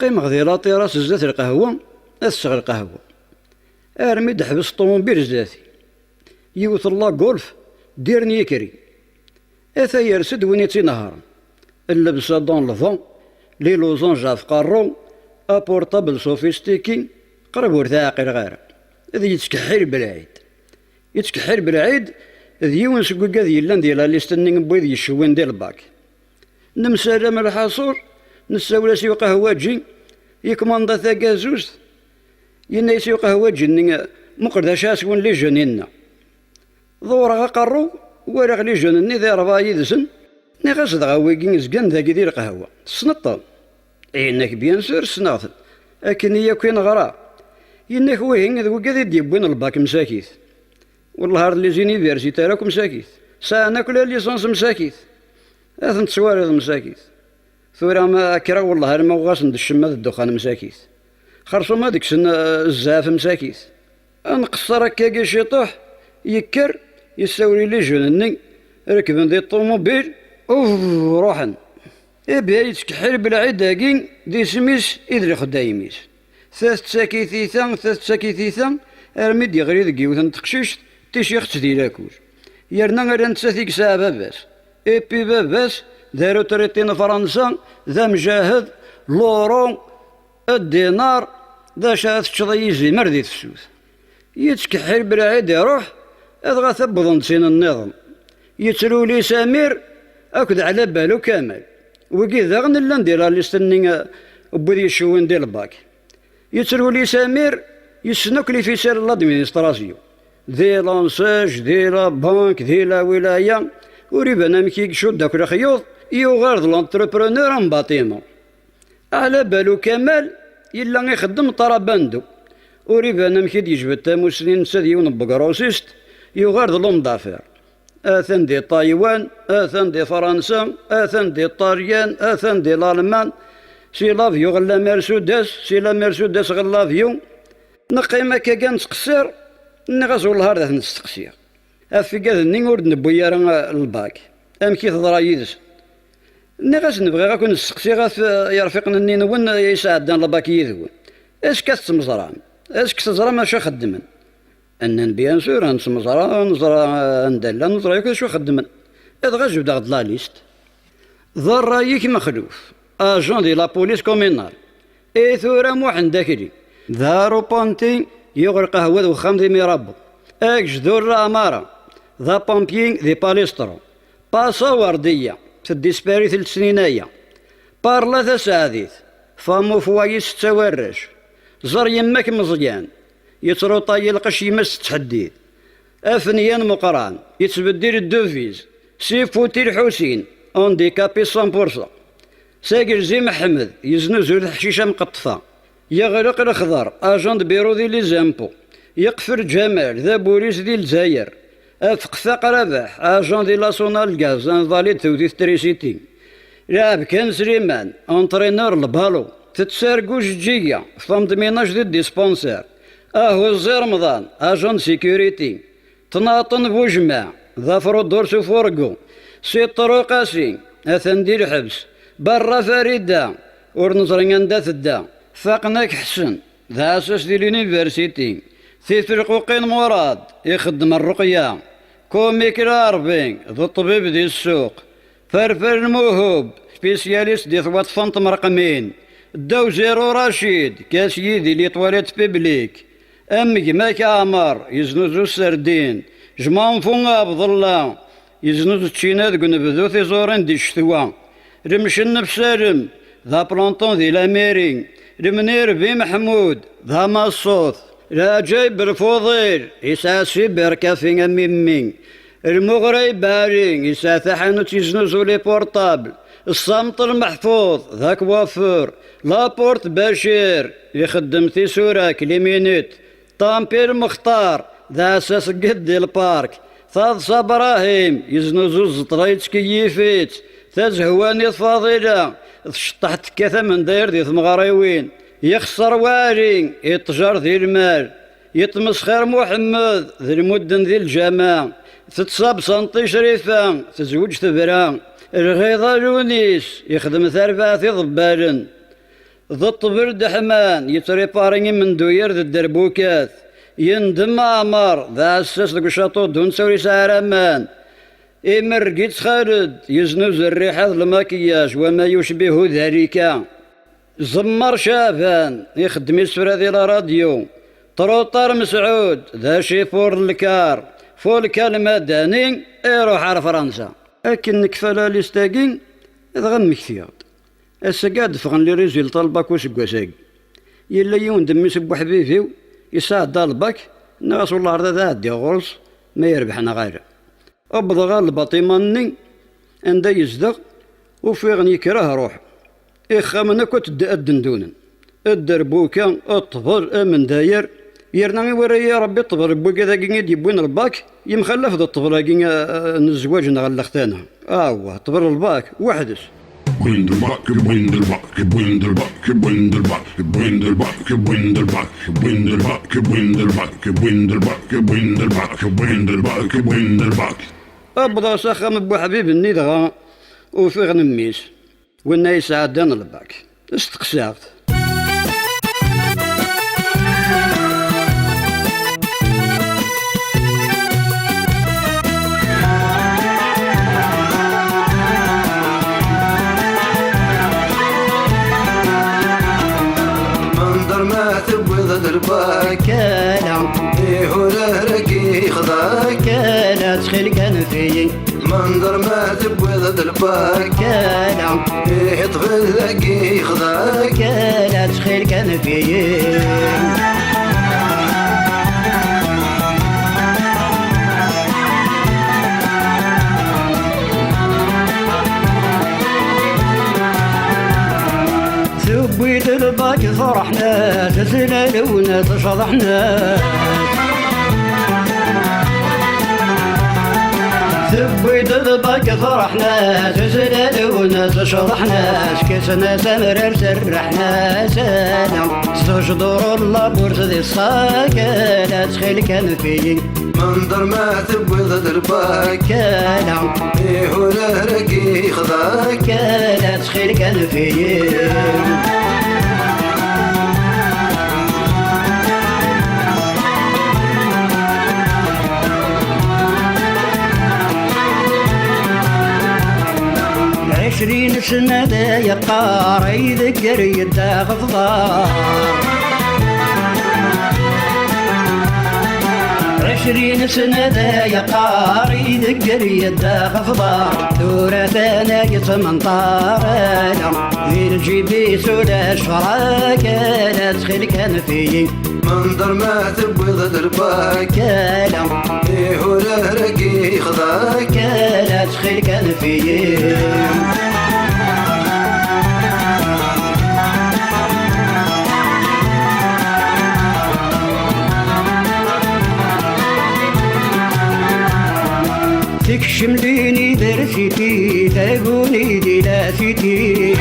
قيم غدي لاطيراس زات القهوة أسغ القهوة أرمي دحبس الطوموبيل زاتي يوث الله جولف ديرني يكري أثا يرسد وين يتنهار اللبسة دون لفون لي لوزونجا في قارو أبورتابل سوفيستيكي قرب ورثاقي غير ذي يتكحير بالعيد يتكحير بالعيد ذي يون سكوكا ذي يلان ديال ليستنين بويض يشوين ديال الباك نمسالم الحصور نساولاسي قهواجي يكماندا ثاكازوز ينايسي قهواجي مقردا شاسون لي جنينا ظورا قرو ورا لي جنني ذي ربا يدسن ني غاسد غاويكين زكان ذاك ديال القهوه سنطل انك بيان سور سناث لكن هي كاين غرا انك وين ذوك ذي ديبوين الباك مساكيت والله لي زينيفرسيتي راكم مساكيت ساعه ناكل ليسونس مساكيت اثن تصواريض مساكيت ثورا ما كرا والله ما بغاش ندشم هذا الدخان مساكيت خرصو ما ديك سن الزعاف مساكيت نقصر هكا شيطوح يكر يساوري لي جنني ركبن دي الطوموبيل روحن بها يتكحل بالعيد هاكي دي سميس إدري خدايميس ثلاث ساكيثيثا أرميد يغري ذك يوثن تقشيش تيشيخت دي لاكوش يرنا غير نتساثيك ساعة باباس بي باباس دارو تريتين فرنسا ذا مجاهد لورون الدينار ذا شاث تشضيزي مردي تفسوس يتكحل بالعيد يروح أدغى ثبضن سين النظام يتلو لي سمير أكد على بالو كامل وكي ذا لا ندير ليستني بودي يشوين ديال الباك يتلو لي سمير يسنوك لي في سير لادمينستراسيون ذي لانساج ذي لا بانك ذي لا ولاية وريبانا مكي شو داك الخيوط يغارد لونتربرونور ان باتيمون على بالو كمال إلا يخدم طراباندو وريبانا مكي يجبد تاموسنين ساديون بقروسيست يغارد لون دافير آثن دي طايوان آثن دي فرنسا آثن دي الطاليان آثن دي الألمان سي لافيو غلا مرسودس سي لا مرسودس غلا لافيو نقيمة كان نتقصر نغازو الهار ذات نستقصير أفي كاد نور نبويا راه الباك أم كي تضرا يدس نغاز نبغي غاكو نستقصي غاف يرفقنا نين يساعدنا الباك يذون اش كتمزران اش كتزرا ماشي خدمن أنن بيان سور نسمزرا نزرا ندلا نزرا ياك شو خدمن إذا غاجبد داغ لا ليست ذا رايك مخلوف اجون دي لا بوليس كومينال اي ثورا موحن داكلي ذا روبونتي يغرق قهوة وخام دي ميرابو اك جذور امارة ذا بومبيين دي باليسترو باسا وردية تديسباري 3 سنينايا بارلا ذا سعديث فامو فوايس تورش زر يماك مزيان يترو طاي القش يمس تحديد أفنيان مقران يتبدل الدوفيز سيفوتي الحسين انديكابي 100% ساقر زي محمد يزنوزو الحشيشة مقطفة يغرق الخضر اجون بيرو دي لي زامبو يقفر جمال ذا بوليس دي الجزائر افقفاق رباح اجون دي لاسونال غاز انفاليد توديث تريسيتي لعب كان سليمان انترينور البالو تتسارقو جيجية فام دميناج دي ديسبونسير اهو زي رمضان اجون سيكوريتي تناطن بوجماع ظفرو دورسو فورقو سي طروقاسي اثن دير حبس برا فريدة ورنزرين عندها تدا فاقناك حسن ذا اساس ديال لونيفرسيتي في فرقوقين مراد يخدم الرقية كوميك الاربين ذو الطبيب ديال السوق فرفر الموهوب سبيسياليست دي ثوات فانت مرقمين داو زيرو رشيد كاس يدي لي طواليت بيبليك أمك ماك عمر يزنوزو السردين جمان فونغا بظلا يزنوزو تشينات قن بذو ثيزورين دي الشتوى رمشن بسالم ذا بلانطون دي لاميرين رمنير بي محمود ذا مصوث لا جايب الفوضيل يساسي بركافين أميمين المغري بارين يسا ثحانو تيزنوزو لي بورتابل الصمت المحفوظ ذاك وافور لابورت بشير يخدم في سوراك ليمينيت طامبير مختار ذا اساس قد البارك ثاض صبراهيم يزنوزو زطريت كيفيت تزهواني فاضلة شطحت كثا من داير دي ثمغريوين يخسر واري يتجر ذي المال يتمسخر محمد ذي المدن ذي الجماعة تتصاب سنطي شريفة تزوج ثبرا الغيظة لونيس يخدم ثربات ضبالا ضط برد حمان يتريباريني من دوير ذا الدربوكات يندم عمر ذا أساس ذا شاطو دون سوري سعرمان إمرقيت خالد يزنوز الريحة الماكياج وما يشبه ذلك زمر شافان يخدم يسفر ذي الراديو طروطار مسعود ذا شيفور الكار فولكا المدني يروح على فرنسا لكن كفالا ليستاقين إذا غم كثير السقاد فغن لي ريزيلت الباك وسقوساق يلا يون دمي سبو حبيبي يساعد الباك نغاس والله عرض ذا عدي غرس ما يربحنا غيره أبضغ غال الباطيماني عندها يزدغ وفيغن يكره روح إخامنا كنت الدندونا الدربوكا الطفل من داير يرنامي ورايا ربي الطفل بوكا ذا قيد يبوين الباك يمخلف ذا الطفل الزواج نغلختانا هو طفل الباك وحدش Brindelbak, brindelbak, brindelbak, brindelbak, brindelbak, brindelbak, brindelbak, brindelbak, brindelbak, brindelbak, brindelbak, brindelbak. أبدا سخم بو حبيب الندغة وفي غنميس ونا يسعدنا الباك استقساغت كالا يهوله ركي خضاك كالا تخيل كان فيي منظر ما تبوي درباك كالا يطفل لكي خضاك كالا تخيل كان فيي ثبيت الباك فرحنا تزللونا تشرحنا ثبيت الباك فرحنا تزللونا تشرحنا سكتنا سمرر سرحنا سانا استشدر الله بورس ذي الصاكة لا تخيل كان فيي منظر ما تبوي درباك كالا يهوله ركي خضاك كالا تخيل كان فيي عشرين سنة ذا يقار يذكر يداغ فضار 20 سنة ذا يقار يذكر يداغ فضار ثورة ثانا يتمن طارنا في الجيب سودا شراك لا تخيل كان فيي منظر ما تبوي درباك كالا يهوله ركي خضاك لا تخيل كان فيي تكشم ليني درسيتي تقولي دي لاسيتي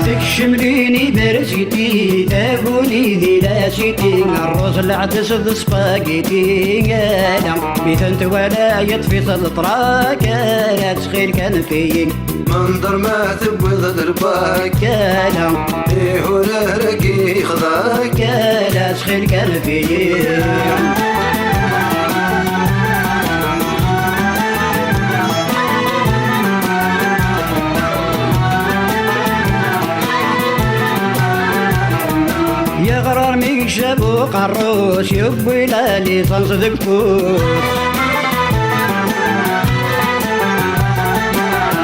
تكشم ليني درسيتي تقولي دي لاسيتي الرز العدس السباقيتي انا بيتنت ولا يطفي الطراك لا تخيل كان فيي منظر ما تبوي درباك انا يهوله ركي خضاك لا تخيل كان فيي يغرر ميشب وقروس يبوي لالي صنصدق فوس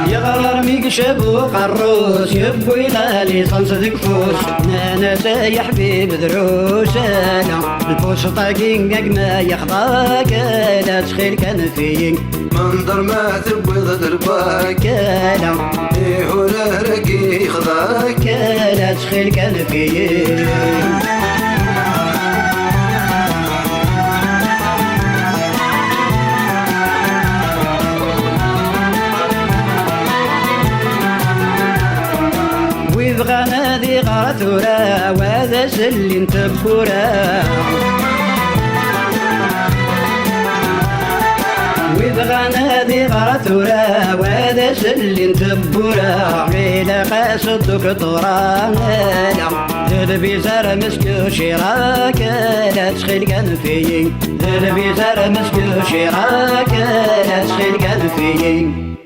يغرر ميشب وقروس يبوي لالي صنصدق فوس نانا يا حبيب دروس انا الفوس طاقين قاق ما يخضاك لا تخيل كان فيي منظر ما تبوي درباك انا يهوله ركي خضاك لا تخيل كان فيي ويبغى ذي غرثورا وهذا سلين تبورا ويبغى ذي غرثورا وهذا اللي نتبورا غيلا قاسد دكتورا البيزار مسكو شراك لا تخيل كان فيي البيزار مسكو شراك لا تخيل كان فيي